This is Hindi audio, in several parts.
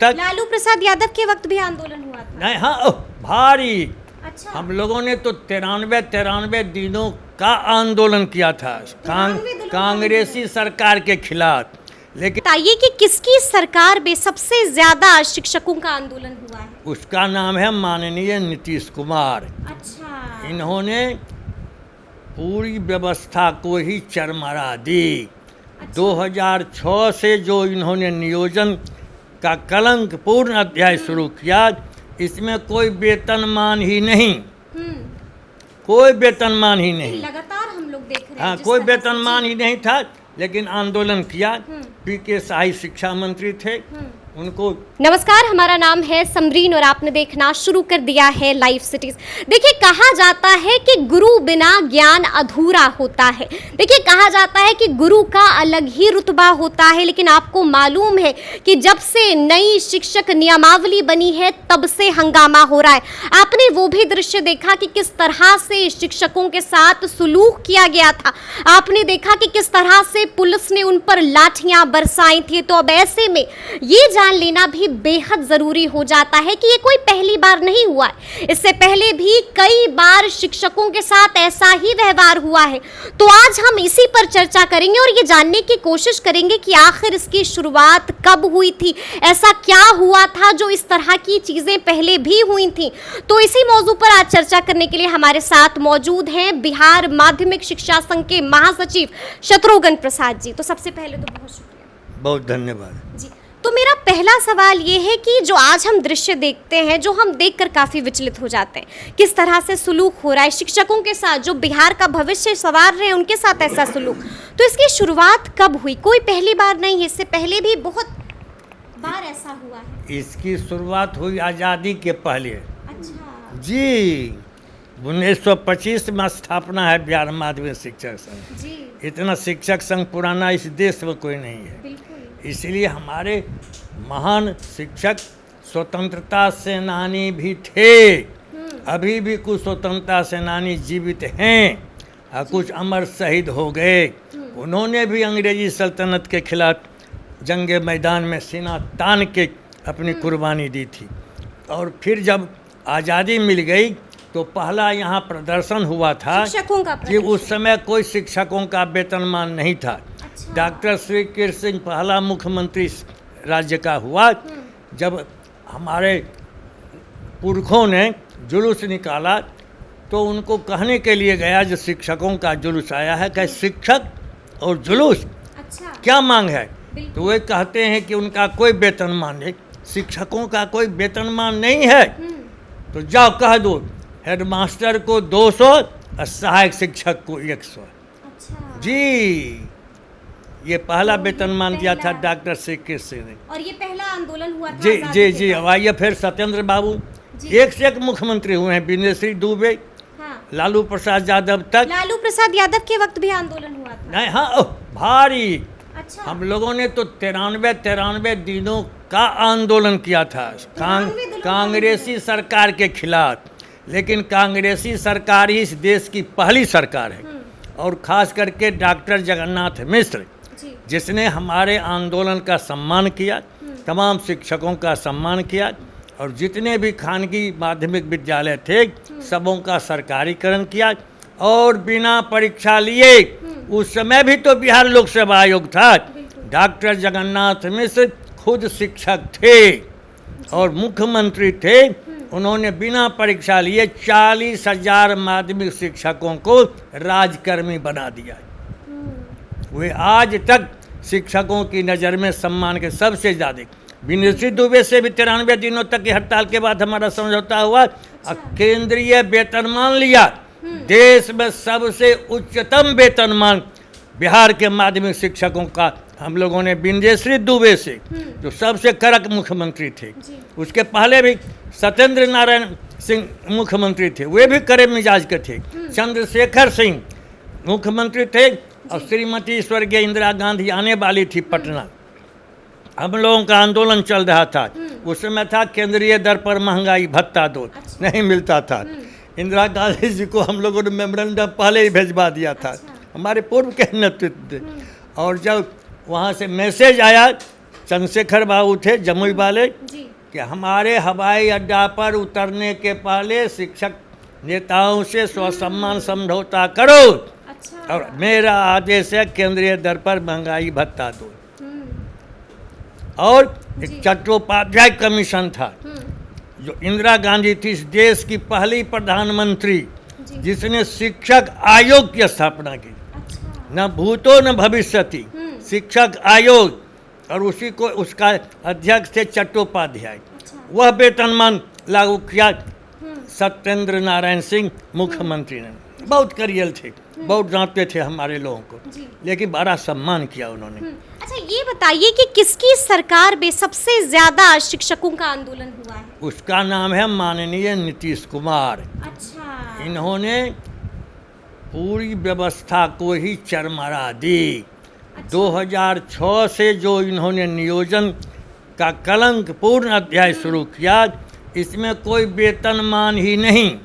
तक। लालू प्रसाद यादव के वक्त भी आंदोलन हुआ था? नहीं, हाँ, भारी। अच्छा, हम लोगों ने तो 93 दिनों का आंदोलन किया था 93 दिनों का कांग्रेसी सरकार के खिलाफ। लेकिन बताइए कि किसकी सरकार में सबसे ज्यादा शिक्षकों का आंदोलन हुआ है? उसका नाम है माननीय नीतीश कुमार। अच्छा, इन्होंने पूरी व्यवस्था को ही चरमरा दी। 2006 से जो इन्होंने नियोजन का कलंकपूर्ण अध्याय शुरू किया, इसमें कोई वेतनमान ही नहीं, कोई वेतनमान ही नहीं। लगातार हम लोग देख रहे हैं हाँ, जिस कोई तरह से- वेतनमान ही नहीं था, लेकिन आंदोलन किया। पी.के. शाही शिक्षा मंत्री थे, उनको। नमस्कार, हमारा नाम है समरीन और आपने देखना शुरू कर दिया है लाइव सिटीज। देखिए, कहा जाता है कि गुरु बिना ज्ञान अधूरा होता है। देखिए, कहा जाता है कि गुरु का अलग ही रुतबा होता है, लेकिन आपको मालूम है कि जब से नई शिक्षक नियमावली बनी है तब से हंगामा हो रहा है। आपने वो भी दृश्य देखा कि किस तरह से शिक्षकों के साथ सुलूक किया गया था। आपने देखा कि किस तरह से पुलिस ने उन पर लाठियां बरसाई थी। तो अब ऐसे में ये जान लेना भी बेहद जरूरी हो जाता है कि ये कोई पहली बार नहीं हुआ है। इससे पहले भी कई बार शिक्षकों के साथ ऐसा ही व्यवहार हुआ है। तो आज हम इसी पर चर्चा करेंगे और ये जानने की कोशिश करेंगे कि आखिर इसकी शुरुआत कब हुई थी, ऐसा क्या हुआ था जो इस तरह की चीजें पहले भी हुई थी। तो इसी मौजू पर आज चर्चा करने के लिए हमारे साथ मौजूद हैं बिहार माध्यमिक शिक्षा संघ के महासचिव शत्रुघ्न प्रसाद जी। तो सबसे पहले तो बहुत शुक्रिया, बहुत धन्यवाद जी। तो मेरा पहला सवाल ये है कि जो आज हम दृश्य देखते हैं, जो हम देखकर काफ़ी विचलित हो जाते हैं, किस तरह से सुलूक हो रहा है शिक्षकों के साथ, जो बिहार का भविष्य संवार रहे हैं उनके साथ ऐसा सुलूक, तो इसकी शुरुआत कब हुई? कोई पहली बार नहीं है, इससे पहले भी बहुत बार ऐसा हुआ है। इसकी शुरुआत हुई आज़ादी के पहले। अच्छा जी, 1925 में स्थापना है बिहार माध्यमिक शिक्षक संघ। जी, इतना शिक्षक संघ पुराना इस देश में कोई नहीं है। बिल्कुल। इसलिए हमारे महान शिक्षक स्वतंत्रता सेनानी भी थे। अभी भी कुछ स्वतंत्रता सेनानी जीवित हैं और कुछ अमर शहीद हो गए। उन्होंने भी अंग्रेजी सल्तनत के खिलाफ जंगे मैदान में सीना तान के अपनी कुर्बानी दी थी। और फिर जब आज़ादी मिल गई तो पहला यहाँ प्रदर्शन हुआ था शिक्षकों का कि उस समय कोई शिक्षकों का वेतनमान नहीं था। अच्छा। डॉक्टर श्री कृष्ण सिंह पहला मुख्यमंत्री राज्य का हुआ जब हमारे पुरखों ने जुलूस निकाला तो उनको कहने के लिए गया जो शिक्षकों का जुलूस आया है, क्या शिक्षक और जुलूस अच्छा, क्या मांग है? बिल्कुल। तो वे कहते हैं कि उनका कोई वेतनमान नहीं, शिक्षकों का कोई वेतनमान नहीं है। तो जाओ कह दो हेडमास्टर को 200 और सहायक शिक्षक को 100। अच्छा जी, ये पहला तो वेतनमान दिया था पहला- डॉक्टर श्री कृष्ण सिंह ने। और ये पहला आंदोलन हुआ था जी आज़ादी जी के जी। बाद। अब आइए फिर सत्येंद्र बाबू जी। एक से एक मुख्यमंत्री हुए हैं, विनयश्री दुबे, हाँ। लालू प्रसाद यादव तक। लालू प्रसाद यादव के वक्त भी आंदोलन हुआ था? नहीं, हाँ, भारी। अच्छा, हम लोगों ने तो 93 दिनों का आंदोलन किया था 93 दिनों का कांग्रेसी सरकार के खिलाफ। लेकिन कांग्रेसी सरकार ही इस देश की पहली सरकार है, और खास करके डॉक्टर जगन्नाथ मिश्र जी, जिसने हमारे आंदोलन का सम्मान किया, तमाम शिक्षकों का सम्मान किया, और जितने भी खानगी माध्यमिक विद्यालय थे सबों का सरकारीकरण किया। और बिना परीक्षा लिए, उस समय भी तो बिहार लोक सेवा आयोग था, डॉक्टर जगन्नाथ मिश्र खुद शिक्षक थे और मुख्यमंत्री थे। उन्होंने बिना परीक्षा लिए 40,000 माध्यमिक शिक्षकों को राजकर्मी बना दिया। वे आज तक शिक्षकों की नज़र में सम्मान के सबसे ज़्यादा। विनयश्री दुबे से भी 93 दिनों तक की हड़ताल के बाद हमारा समझौता हुआ और केंद्रीय वेतनमान लिया। देश में सबसे उच्चतम वेतनमान बिहार के माध्यमिक शिक्षकों का हम लोगों ने विनयश्री दुबे से, जो सबसे कड़क मुख्यमंत्री थे। उसके पहले भी सत्येंद्र नारायण सिंह मुख्यमंत्री थे, वे भी कड़े मिजाज के थे। चंद्रशेखर सिंह मुख्यमंत्री थे और श्रीमती स्वर्गीय इंदिरा गांधी आने वाली थी पटना। हम लोगों का आंदोलन चल रहा था, उस समय था केंद्रीय दर पर महंगाई भत्ता दो, नहीं मिलता था। इंदिरा गांधी जी को हम लोगों ने मेमोरेंडम पहले ही भेजवा दिया था, हमारे पूर्व के नेतृत्व। और जब वहाँ से मैसेज आया चंद्रशेखर बाबू थे जमुई वाले जी कि हमारे हवाई अड्डा पर उतरने के पहले शिक्षक नेताओं से स्वसम्मान समझौता करो अच्छा और मेरा आदेश है केंद्रीय दर पर महंगाई भत्ता दो। और जी। एक चट्टोपाध्याय कमीशन था जो इंदिरा गांधी थी इस देश की पहली प्रधानमंत्री जी जिसने शिक्षक आयोग की स्थापना की। अच्छा न भूतो न भविष्यति, शिक्षक आयोग, और उसी को उसका अध्यक्ष थे चट्टोपाध्याय। अच्छा वह वेतनमान लागू किया सत्येंद्र नारायण सिंह मुख्यमंत्री ने। बहुत करियल थे, बहुत जानते थे हमारे लोगों को, जी लेकिन बड़ा सम्मान किया उन्होंने। अच्छा ये बताइए कि किसकी सरकार में सबसे ज्यादा शिक्षकों का आंदोलन हुआ है? उसका नाम है माननीय नीतीश कुमार। अच्छा इन्होंने पूरी व्यवस्था को ही चरमरा दी। 2006 से जो इन्होंने नियोजन का कलंकपूर्ण अध्याय शुरू किया, इसमें कोई वेतनमान ही नहीं,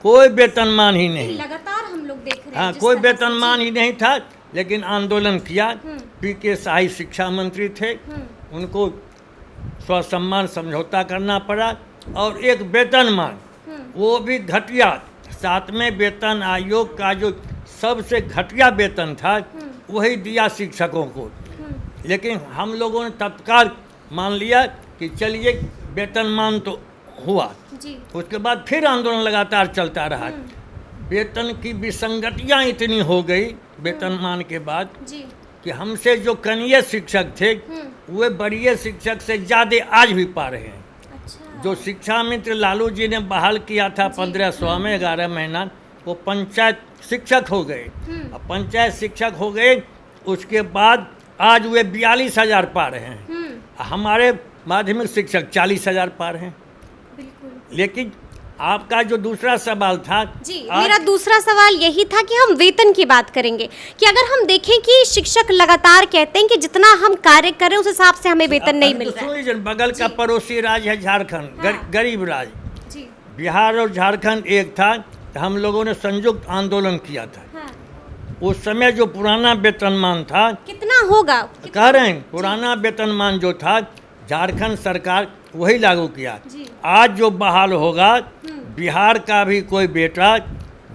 कोई वेतनमान ही नहीं। लगातार हम लोग देख रहे हैं हाँ, जिस कोई तरह से- वेतनमान ही नहीं था, लेकिन आंदोलन किया। पीके शाही शिक्षा मंत्री थे, उनको स्वसम्मान समझौता करना पड़ा। और एक वेतनमान, वो भी घटिया, 7वें वेतन आयोग का जो सबसे घटिया वेतन था वही दिया शिक्षकों को। लेकिन हम लोगों ने तत्काल मान लिया कि चलिए वेतनमान तो हुआ। जी उसके बाद फिर आंदोलन लगातार चलता रहा। वेतन की विसंगतियां इतनी हो गई वेतनमान के बाद जी कि हमसे जो कनीय शिक्षक थे वे बड़िए शिक्षक से ज़्यादा आज भी पा रहे हैं। अच्छा जो शिक्षा मित्र लालू जी ने बहाल किया था 1500 में 11 महीना, वो पंचायत शिक्षक हो गए। अब पंचायत शिक्षक हो गए, उसके बाद आज वे 42,000 पा रहे हैं। हमारे माध्यमिक शिक्षक 40,000 पा रहे हैं। बिल्कुल लेकिन आपका जो दूसरा सवाल था, जी आज मेरा दूसरा सवाल यही था कि हम वेतन की बात करेंगे कि अगर हम देखें कि शिक्षक लगातार कहते हैं कि जितना हम कार्य कर रहे हैं उस हिसाब से हमें वेतन नहीं मिल तो रहा सुन है। लीजिए, बगल का पड़ोसी राज्य है झारखंड, हाँ। गरीब राज्य। जी बिहार और झारखंड एक था, तो हम लोगों ने संयुक्त आंदोलन किया था। हाँ उस समय जो पुराना वेतनमान था, कितना होगा? कह रहे हैं पुराना वेतनमान जो था झारखंड सरकार वही लागू किया। जी आज जो बहाल होगा, बिहार का भी कोई बेटा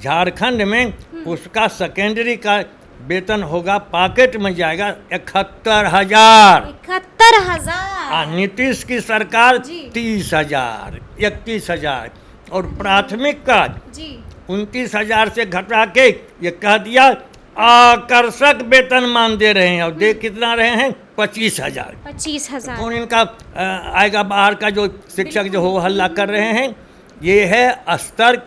झारखंड में उसका सेकेंडरी का वेतन होगा, पॉकेट में जाएगा 71,000। 71,000 नीतीश की सरकार जी। 30,000, 31,000, और प्राथमिक का जी 29,000 से घटा के ये कह दिया आकर्षक वेतनमान दे रहे हैं। और दे कितना रहे हैं? 25,000। 25,000 कौन इनका आएगा बाहर का जो शिक्षक जो हो हल्ला कर रहे हैं? ये है स्तर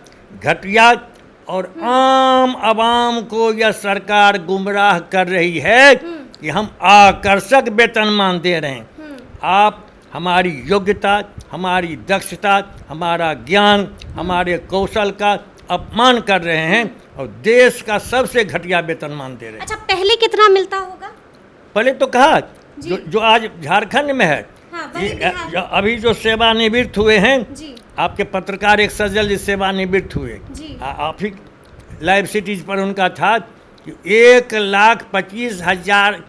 घटिया, और आम आवाम को यह सरकार गुमराह कर रही है कि हम आकर्षक वेतनमान दे रहे हैं। आप हमारी योग्यता, हमारी दक्षता, हमारा ज्ञान, हमारे कौशल का अपमान कर रहे हैं और देश का सबसे घटिया वेतनमान दे रहे हैं। अच्छा पहले कितना मिलता होगा? पहले तो कहा जी। जो आज झारखंड में है, हाँ, वही ये बिहार। अभी जो सेवानिवृत्त हुए हैं, जी आपके पत्रकार एक सज्जल जी सेवानिवृत्त हुए, जी आप ही लाइव सिटीज पर उनका था कि 1,25,000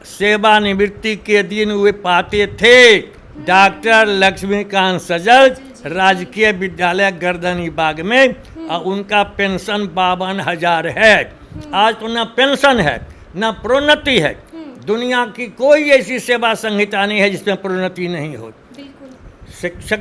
सेवानिवृत्ति के दिन वे पाते थे। डॉक्टर लक्ष्मीकांत सज्जल राजकीय विद्यालय गर्दनी बाग में, और उनका पेंशन 52,000 है। आज तो न पेंशन है न प्रोन्नति है। दुनिया की कोई ऐसी सेवा संहिता नहीं है जिसमें प्रोन्नति नहीं हो। बिल्कुल शिक्षक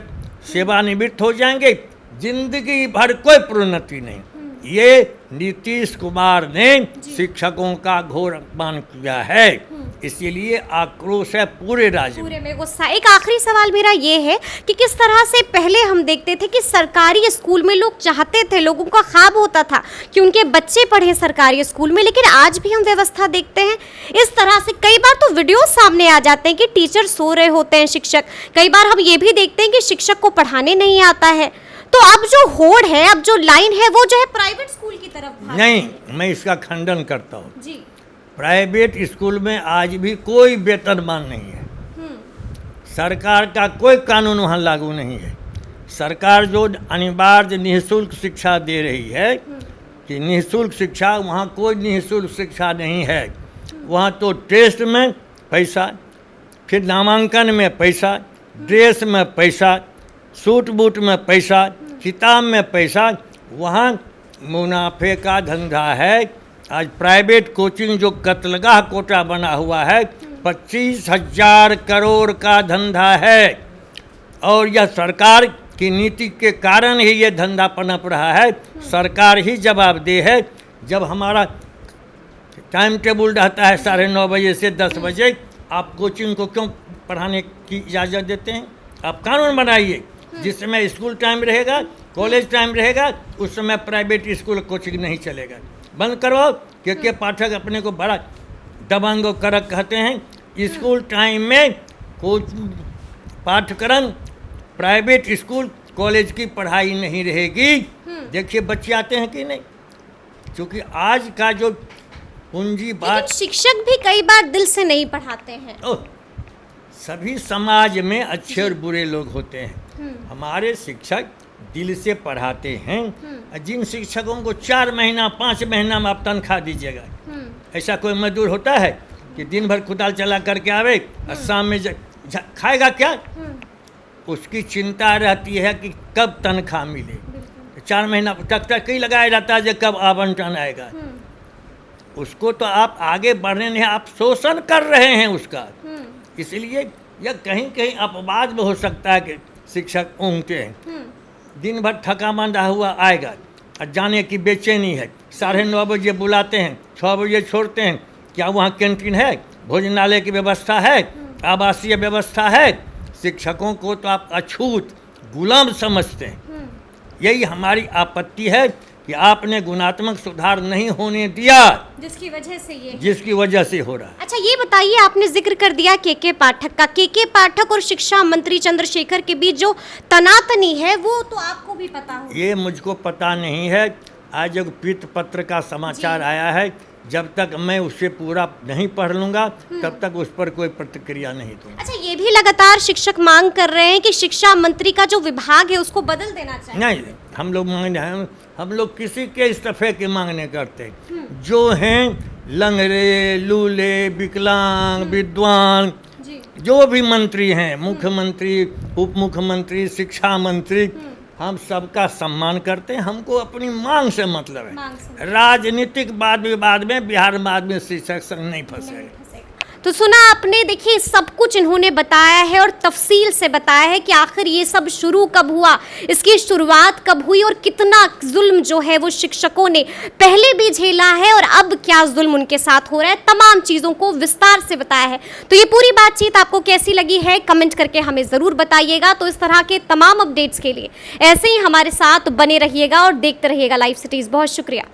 सेवानिवृत्त हो जाएंगे, जिंदगी भर कोई प्रोन्नति नहीं। ये नीतीश कुमार ने शिक्षकों का घोर अपमान किया है, इसीलिए आक्रोश है पूरे राज्य में। पूरे में गुस्सा। एक आखिरी सवाल मेरा ये है कि किस तरह से पहले हम देखते थे कि सरकारी स्कूल में लोग चाहते थे, लोगों का ख्वाब होता था कि उनके बच्चे पढ़े सरकारी स्कूल में, लेकिन आज भी हम व्यवस्था देखते हैं इस तरह से। कई बार तो वीडियो सामने आ जाते हैं कि टीचर सो रहे होते हैं शिक्षक। कई बार हम ये भी देखते हैं कि शिक्षक को पढ़ाने नहीं आता है। तो अब जो होड़ है, अब जो लाइन है, वो जो है प्राइवेट स्कूल की तरफ भाग नहीं, रही है। मैं इसका खंडन करता हूँ। जी प्राइवेट स्कूल में आज भी कोई वेतनमान नहीं है। सरकार का कोई कानून वहाँ लागू नहीं है। सरकार जो अनिवार्य निःशुल्क शिक्षा दे रही है कि निःशुल्क शिक्षा, वहाँ कोई निःशुल्क शिक्षा नहीं है। वहाँ तो टेस्ट में पैसा, फिर नामांकन में पैसा, ड्रेस में पैसा, सूट बूट में पैसा, किताब में पैसा, वहाँ मुनाफे का धंधा है। आज प्राइवेट कोचिंग जो कत्लगाह कोटा बना हुआ है 25,000 करोड़ का धंधा है, और यह सरकार की नीति के कारण ही ये धंधा पनप रहा है। सरकार ही जवाबदेह है। जब हमारा टाइम टेबल रहता है 9:30 बजे से 10 बजे, आप कोचिंग को क्यों पढ़ाने की इजाज़त देते हैं? आप कानून बनाइए जिस समय स्कूल टाइम रहेगा, कॉलेज टाइम रहेगा, उस समय प्राइवेट स्कूल कोचिंग नहीं चलेगा। बंद करवाओ। के पाठक अपने को बड़ा दबंग और कड़क कहते हैं। स्कूल टाइम में कोच पाठ्यक्रम प्राइवेट स्कूल कॉलेज की पढ़ाई नहीं रहेगी। देखिए बच्चे आते हैं कि नहीं, क्योंकि आज का जो पूंजी बात, शिक्षक भी कई बार दिल से नहीं पढ़ाते हैं। सभी समाज में अच्छे और बुरे लोग होते हैं। हमारे शिक्षक दिल से पढ़ाते हैं। जिन शिक्षकों को 4 महीना 5 महीना में आप तनख्वाह दीजिएगा, ऐसा कोई मजदूर होता है कि दिन भर कुदाल चला करके आवे और शाम में खाएगा क्या? उसकी चिंता रहती है कि कब तनख्वाह मिले। 4 महीना तक ही लगाया जाता है जब कब आवंटन आएगा। उसको तो आप आगे बढ़ने नहीं, आप शोषण कर रहे हैं उसका। इसलिए यह कहीं कहीं अपवाद में हो सकता है कि शिक्षक ऊँघते हैं, दिन भर थका मांदा हुआ आएगा और जाने की बेचैनी है। 9:30 बजे बुलाते हैं, 6 बजे छोड़ते हैं। क्या वहाँ कैंटीन है, भोजनालय की व्यवस्था है, आवासीय व्यवस्था है? शिक्षकों को तो आप अछूत गुलाम समझते हैं। यही हमारी आपत्ति है कि आपने गुणात्मक सुधार नहीं होने दिया, जिसकी वजह से हो रहा है। अच्छा ये बताइए, आपने जिक्र कर दिया के पाठक का। के पाठक और शिक्षा मंत्री चंद्रशेखर के बीच जो तनातनी है वो तो आपको भी पता हो। ये मुझको पता नहीं है। आज जब पीत पत्र का समाचार आया है, जब तक मैं उसे पूरा नहीं पढ़ लूंगा तब तक उस पर कोई प्रतिक्रिया नहीं दूंगा। अच्छा ये भी लगातार शिक्षक मांग कर रहे हैं कि शिक्षा मंत्री का जो विभाग है उसको बदल देना चाहिए। नहीं, हम लोग मांग रहे हैं, हम लोग किसी के इस्तीफे की मांग नहीं करते। जो हैं लंगड़े, लूले, विकलांग, विद्वान, जो भी मंत्री हैं, मुख्यमंत्री, उप मुख्यमंत्री, शिक्षा मंत्री, हम सबका सम्मान करते हैं। हमको अपनी मांग से मतलब है। राजनीतिक वाद विवाद में बिहार में आदमी शिक्षक संघ नहीं फंसेगा। तो सुना आपने, देखिए सब कुछ इन्होंने बताया है और तफसील से बताया है कि आखिर ये सब शुरू कब हुआ, इसकी शुरुआत कब हुई और कितना जुल्म जो है वो शिक्षकों ने पहले भी झेला है और अब क्या जुल्म उनके साथ हो रहा है। तमाम चीज़ों को विस्तार से बताया है। तो ये पूरी बातचीत आपको कैसी लगी है कमेंट करके हमें ज़रूर बताइएगा। तो इस तरह के तमाम अपडेट्स के लिए ऐसे ही हमारे साथ बने रहिएगा और देखते रहिएगा लाइव सिटीज़। बहुत शुक्रिया।